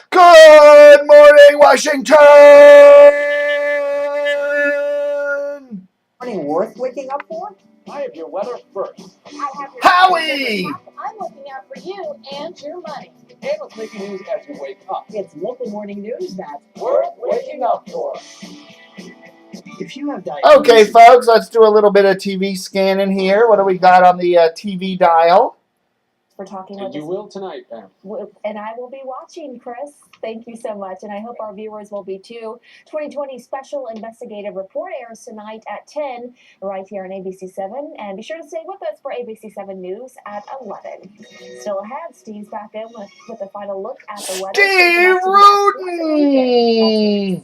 Good morning, Washington! Morning worth waking up for? I have your weather first. I have your Howie! I'm looking out for you and your money. And what's making news as you wake up. It's local morning news that's Worth waking up for. if you have diabetes. Okay, folks, let's do a little bit of TV scanning here. What do we got on the TV dial? We're talking And with you us. will tonight, Pam. And I will be watching, Chris. Thank you so much. And I hope our viewers will be too. 2020 Special Investigative Report airs tonight at 10 right here on ABC7. And be sure to stay with us for ABC7 News at 11. Still ahead, Steve's back in with a final look at the weather. Steve Rudin!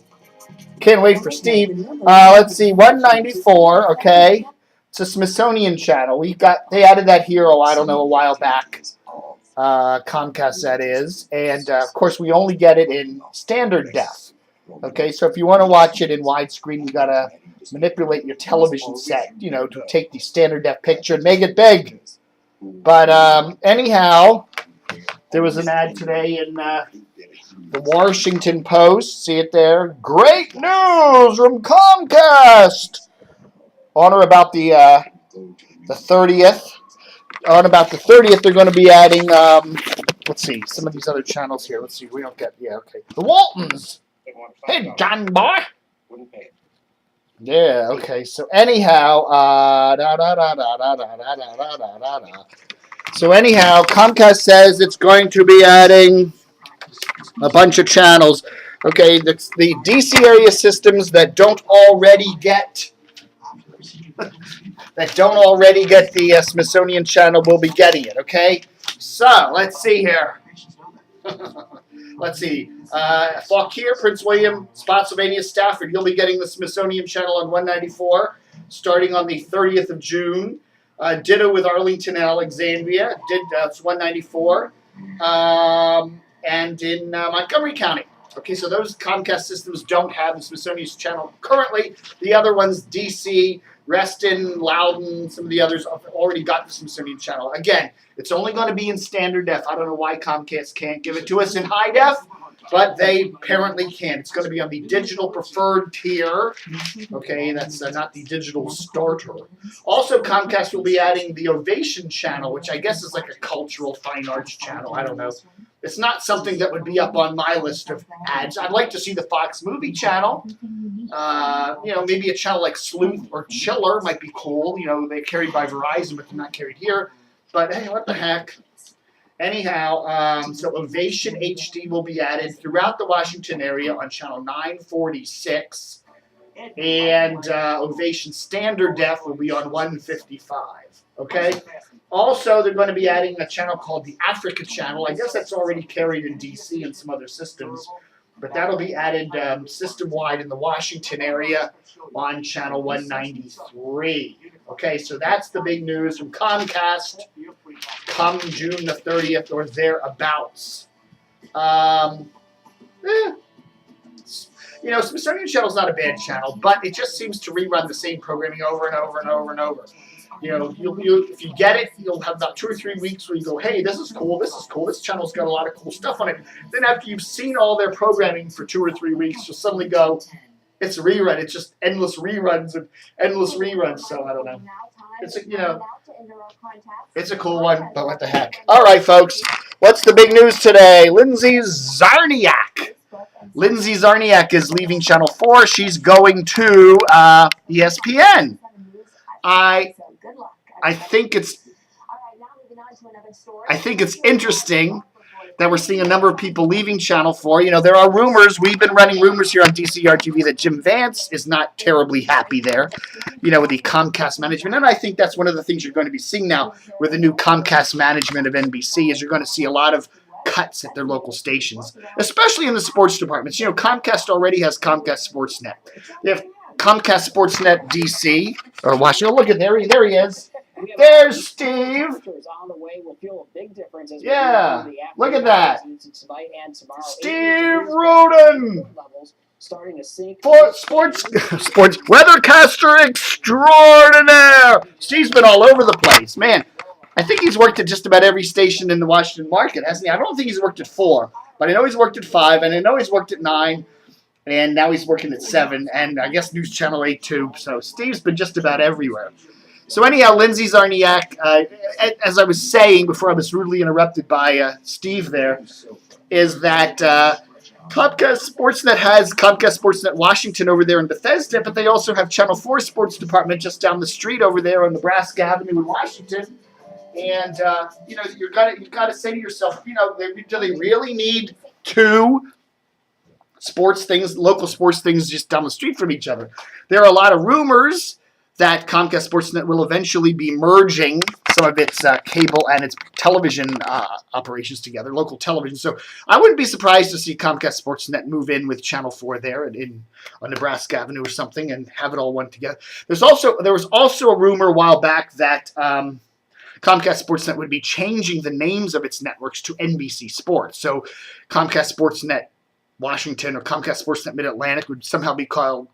Can't wait for Steve. Let's see, 194, okay. It's a Smithsonian channel. They added that here, I don't know, a while back. Comcast, that is. And, of course, we only get it in standard def. Okay, so if you want to watch it in widescreen, you got to manipulate your television set, to take the standard def picture and make it big. But, anyhow, there was an ad today in the Washington Post. See it there? Great news from Comcast! On or about the 30th. On about the 30th, they're going to be adding, let's see, some of these other channels here. Let's see, we don't get, okay. The Waltons. Hey, John boy. Yeah, okay, so anyhow, Comcast says it's going to be adding a bunch of channels. Okay, the DC area systems that don't already get the Smithsonian channel will be getting it, okay? So, let's see here. Let's see. Fauquier, Prince William, Spotsylvania, Stafford, you'll be getting the Smithsonian channel on 194 starting on the 30th of June. Ditto with Arlington and Alexandria. It's 194. And in Montgomery County. Okay, so those Comcast systems don't have the Smithsonian channel currently. The other ones, DC, Reston, Loudon, some of the others have already got the Smithsonian channel. Again, it's only going to be in standard def. I don't know why Comcast can't give it to us in high def, but they apparently can. It's going to be on the digital preferred tier. Okay, that's not the digital starter. Also, Comcast will be adding the Ovation channel, which I guess is like a cultural fine arts channel. I don't know. It's not something that would be up on my list of ads. I'd like to see the Fox Movie channel. Maybe a channel like Sleuth or Chiller might be cool. They're carried by Verizon, but they're not carried here. But hey, what the heck? Anyhow, so Ovation HD will be added throughout the Washington area on channel 946. And Ovation Standard Def will be on 155. Okay? Also, they're going to be adding a channel called the Africa Channel. I guess that's already carried in DC and some other systems. But that'll be added system-wide in the Washington area on channel 193. Okay, so that's the big news from Comcast come June the 30th or thereabouts. Smithsonian Channel's not a bad channel, but it just seems to rerun the same programming over and over and over and over. If you get it, you'll have about 2 or 3 weeks where you go, hey, this is cool, this channel's got a lot of cool stuff on it. Then after you've seen all their programming for 2 or 3 weeks, you'll suddenly go, it's a rerun. It's just endless reruns and endless reruns, so I don't know. It's a cool one, but what the heck. All right, folks, what's the big news today? Lindsay Czarniak. Lindsay Czarniak is leaving Channel 4. She's going to ESPN. I think it's interesting that we're seeing a number of people leaving Channel 4. There are rumors. We've been running rumors here on DCR TV that Jim Vance is not terribly happy there, with the Comcast management. And I think that's one of the things you're going to be seeing now with the new Comcast management of NBC is you're going to see a lot of cuts at their local stations, especially in the sports departments. Comcast already has Comcast Sportsnet. They have Comcast Sportsnet DC or Washington. Look at there he is. There's Steve. Yeah, look at that. Steve Rudin. Sports weathercaster extraordinaire. Steve's been all over the place, man. I think he's worked at just about every station in the Washington market, hasn't he? I don't think he's worked at 4. But I know he's worked at 5, and I know he's worked at 9, and now he's working at 7, and I guess News Channel 8 too. So Steve's been just about everywhere. So anyhow, Lindsay Czarniak, as I was saying before I was rudely interrupted by Steve there, is that Comcast Sportsnet has Comcast Sportsnet Washington over there in Bethesda, but they also have Channel 4 Sports Department just down the street over there on Nebraska Avenue in Washington. And you've got to say to yourself, do they really need 2 sports things, local sports things, just down the street from each other? There are a lot of rumors that Comcast Sportsnet will eventually be merging some of its cable and its television operations together, local television. So I wouldn't be surprised to see Comcast Sportsnet move in with Channel 4 there on Nebraska Avenue or something and have it all one together. There was also a rumor a while back that Comcast Sportsnet would be changing the names of its networks to NBC Sports. So Comcast Sportsnet Washington or Comcast Sportsnet Mid-Atlantic would somehow be called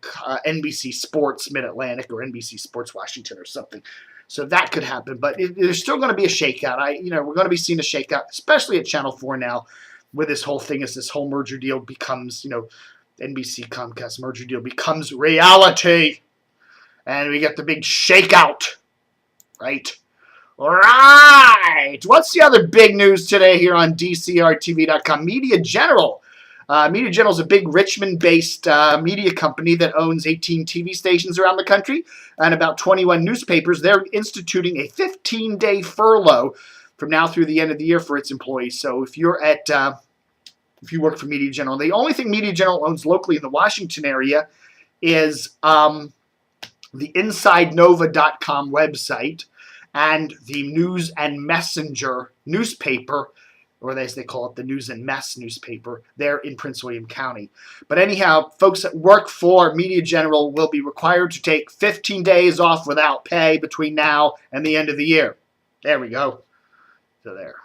NBC Sports Mid-Atlantic or NBC Sports Washington or something. So that could happen, but there's still going to be a shakeout. We're going to be seeing a shakeout, especially at Channel 4 now, with this whole thing as this whole merger deal becomes, NBC Comcast merger deal becomes reality, and we get the big shakeout, right? All right. What's the other big news today here on DCRTV.com? Media General. Media General is a big Richmond-based media company that owns 18 TV stations around the country and about 21 newspapers. They're instituting a 15-day furlough from now through the end of the year for its employees. So if you work for Media General, the only thing Media General owns locally in the Washington area is the InsideNova.com website and the News and Messenger newspaper, or as they call it, the News and Mess newspaper, there in Prince William County. But anyhow, folks that work for Media General will be required to take 15 days off without pay between now and the end of the year. There we go. So there.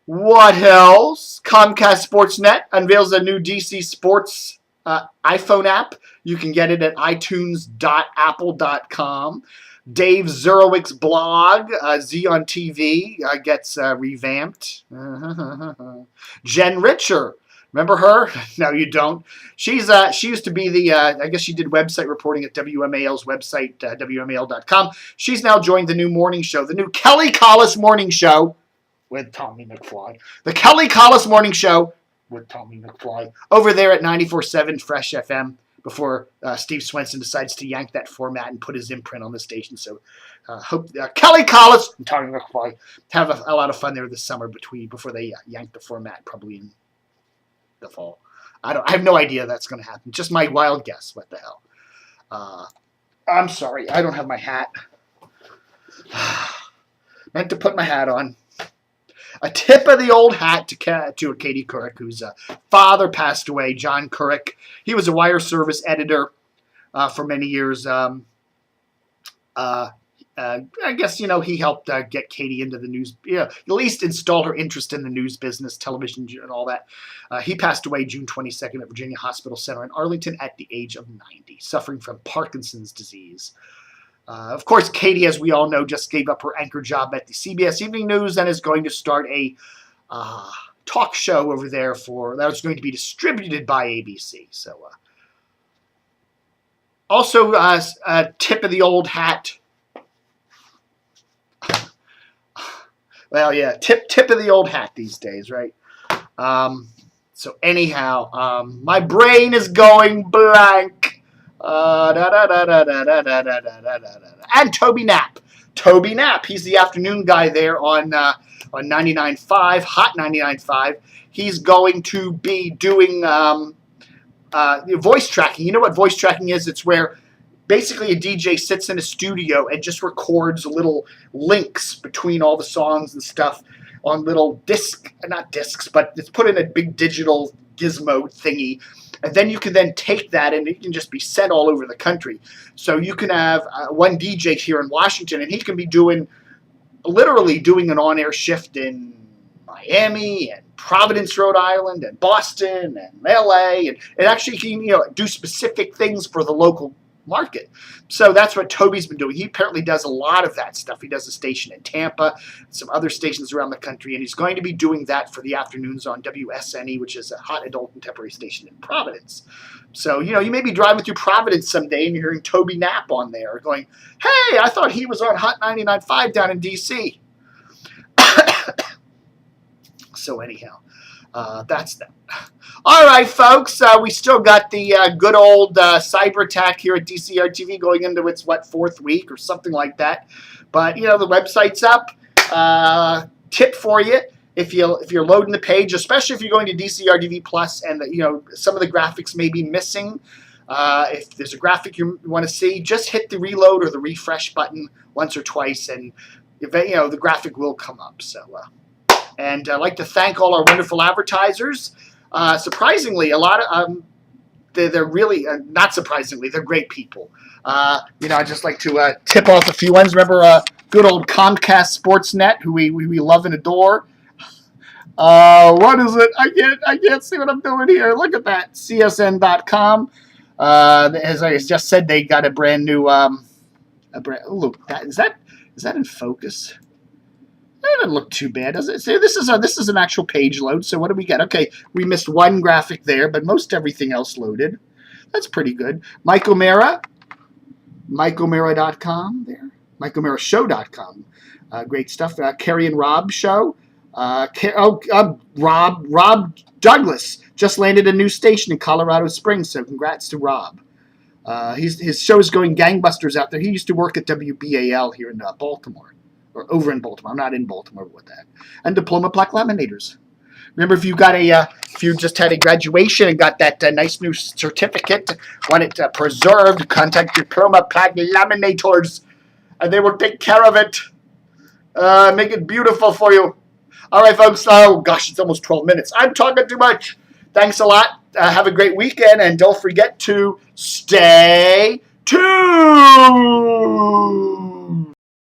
What else? Comcast Sportsnet unveils a new DC Sports iPhone app. You can get it at itunes.apple.com. Dave Zerowic's blog, Z on TV, gets revamped. Jen Richer, remember her? No, you don't. She used to be I guess she did website reporting at WMAL's website, WMAL.com. She's now joined the new morning show, the new Kelly Collis Morning Show with Tommy McFly. The Kelly Collis Morning Show with Tommy McFly over there at 94.7 Fresh FM. Before Steve Swenson decides to yank that format and put his imprint on the station. So hope Kelly Collis and Tommy McFly have a lot of fun there this summer before they yank the format, probably in the fall. I have no idea that's going to happen. Just my wild guess. What the hell? I'm sorry. I don't have my hat. Meant to put my hat on. A tip of the old hat to Katie Couric, whose father passed away, John Couric. He was a wire service editor for many years. I guess, he helped get Katie into the news, at least install her interest in the news business, television, and all that. He passed away June 22nd at Virginia Hospital Center in Arlington at the age of 90, suffering from Parkinson's disease. Of course, Katie, as we all know, just gave up her anchor job at the CBS Evening News and is going to start a talk show over there that was going to be distributed by ABC. So, also, a tip of the old hat. Well, yeah, tip of the old hat these days, right? So anyhow, my brain is going blank. And Toby Knapp. Toby Knapp. He's the afternoon guy there on 99.5, Hot 99.5. He's going to be doing voice tracking. You know what voice tracking is? It's where basically a DJ sits in a studio and just records little links between all the songs and stuff on little not discs, but it's put in a big digital gizmo thingy. And then you can then take that and it can just be sent all over the country. So you can have one DJ here in Washington and he can be literally doing an on-air shift in Miami and Providence, Rhode Island and Boston and LA. And it actually can, do specific things for the local market. So that's what Toby's been doing. He apparently does a lot of that stuff. He does a station in Tampa, some other stations around the country, and he's going to be doing that for the afternoons on WSNE, which is a hot adult contemporary station in Providence. So, you know, you may be driving through Providence someday and you're hearing Toby Knapp on there going, hey, I thought he was on Hot 99.5 down in D.C. So anyhow, that's that. All right, folks, we still got the good old cyber attack here at DCR TV going into its, fourth week or something like that. But, you know, the website's up. Tip for you, if you're loading the page, especially if you're going to DCR TV Plus and, you know, some of the graphics may be missing. If there's a graphic you want to see, just hit the reload or the refresh button once or twice, and, you know, the graphic will come up. So, and I'd like to thank all our wonderful advertisers. Surprisingly, a lot of they're really not surprisingly, they're great people. You know, I'd just like to tip off a few ones. Remember, good old Comcast Sportsnet, who we love and adore. What is it? I can't see what I'm doing here. Look at that, CSN.com. As I just said, they got a brand new. Look, is that in focus? That doesn't look too bad, does it? So this is an actual page load. So what do we get? Okay, we missed one graphic there, but most everything else loaded. That's pretty good. Mike O'Mara, MikeO'Mara.com there. MikeO'MaraShow.com. Great stuff. Kerry and Rob show. Rob Douglas just landed a new station in Colorado Springs, so congrats to Rob. His show is going gangbusters out there. He used to work at WBAL here in Baltimore. Or over in Baltimore. I'm not in Baltimore with that. And Diploma Plaque Laminators. Remember, if you just had a graduation and got that nice new certificate, want it preserved, contact Diploma Plaque Laminators, and they will take care of it. Make it beautiful for you. All right, folks. Oh gosh, it's almost 12 minutes. I'm talking too much. Thanks a lot. Have a great weekend, and don't forget to stay tuned.